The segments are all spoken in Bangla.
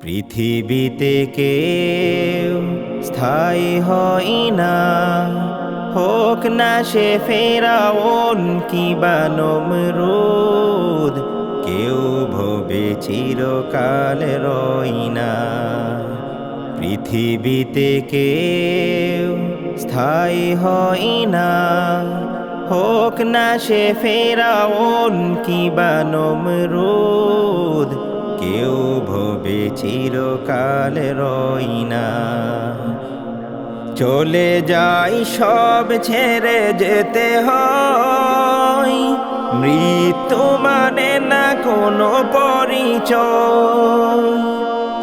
পৃথিবীতে কেউ স্থায়ী হয় না, হোক না সে ফেরাউন কিবা নমরুদ, কেউ ভবে চিরকাল রয় না। পৃথিবীতে কেউ স্থায়ী হয় না, হোক না সে ফেরাউন কিবা নমরুদ, কেউ ভবে চিরকাল রয় না। চলে যাই সব ছেড়ে যেতে হয়, মৃত্যু মানে না কোনো পরিচয়।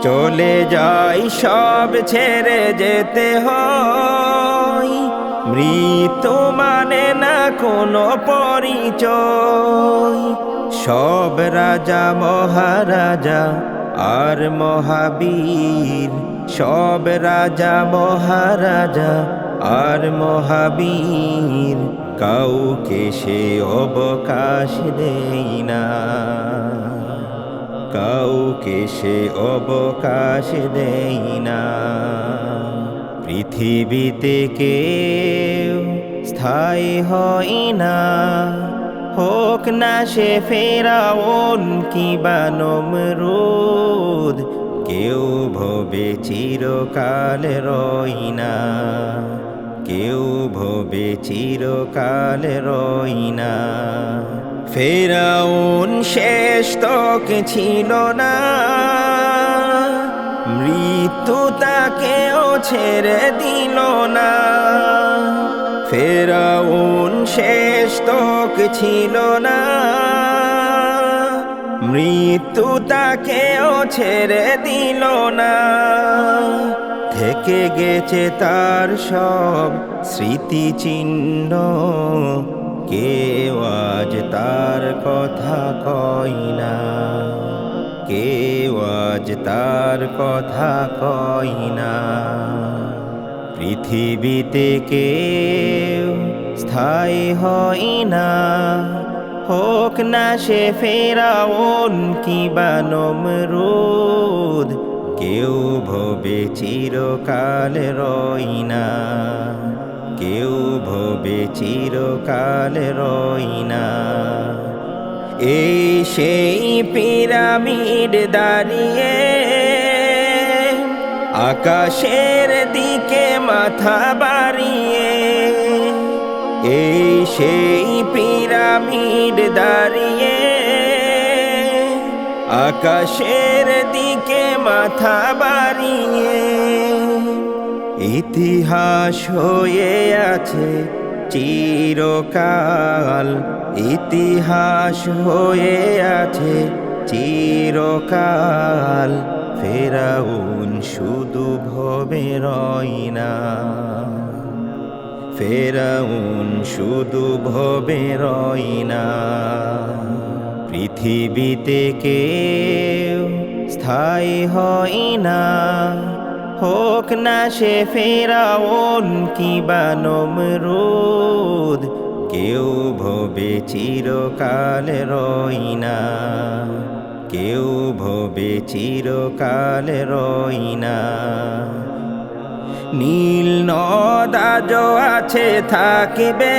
চলে যাই সব ছেড়ে যেতে হয়, মৃত্যু মানে না কোনো পরিচয়। সব রাজা মহারাজা আর মহাবীর, সব রাজা মহারাজা আর মহাবীর, কাউকে সে অবকাশ দেই না, কাউকে সে অবকাশ দেই না। পৃথিবীতে কেউ স্থায়ী হয় না, হোক না সে ফেরাউন কিবা নমরুদ, কেউ ভবে চিরকাল রয় না, কেউ ভবে চিরকাল রয় না। ফেরাউন শেষ তক ছিল না, মৃত্যু তাকেও ছেড়ে দিল না। ফেরাউন শেষ তক ছিল না, মৃত্যু তাকেও ছেড়ে দিল না। থেকে গেছে তার সব স্মৃতিচিহ্ন, কেউ আজ তার কথা কয় না, কেউ আজ তার কথা কয় না। পৃথিবীতে কেউ স্থায়ী হয় না, হোক না সে ফেরাউন কিবা নমরুদ, কেউ ভবে চিরকাল রয় না, কেউ ভবে চিরকাল রয় না। এই সেই পিরামিড দাঁড়িয়ে আকাশের দিকে মাথা বাড়িয়ে, এই সেই পিরামিড দাঁড়িয়ে আকাশের দিকে মাথা বাড়িয়ে। ইতিহাস হয়ে আছে চিরকাল, ইতিহাস হয়ে আছে চিরকাল, ফেরাউন শুধু ভবে রয় না, ফেরাউন শুধু ভবে রয় না। পৃথিবীতে কেউ স্থায়ী হয় না, হোক না সে ফেরাউন কিবা নমরুদ, কেউ ভবে চিরকাল রয় না, কেউ ভবে চিরকাল রয় না। নীল নদ আজও আছে থাকবে,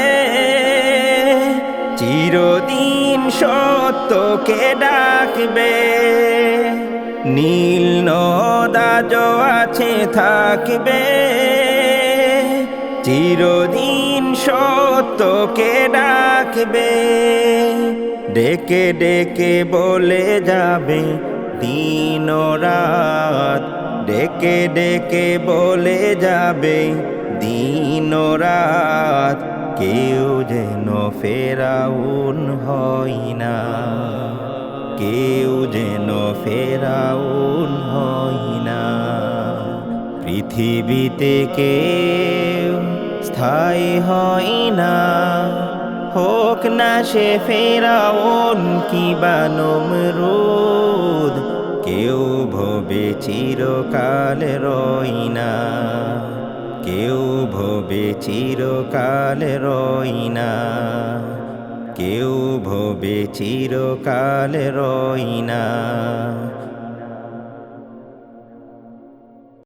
চিরদিন সত্যকে ডাকবে। নীল নদ আজও আছে থাকবে, চিরদিন সত্যকে ডাকবে। ডেকে ডেকে বলে যাবে দিন রাত, ডেকে ডেকে বলে যাবে দিন রাত, কেউ যেন ফেরাউন হয় না, কেউ যেন ফেরাউন হয় না। পৃথিবীতে কেউ স্থায়ী হয় না, হোক না সে ফেরাউন কিবা নমরুদ, কেউ ভবে চিরকাল রয় না, কেউ ভবে চিরকাল রয় না, কেউ ভবে চিরকাল রয় না।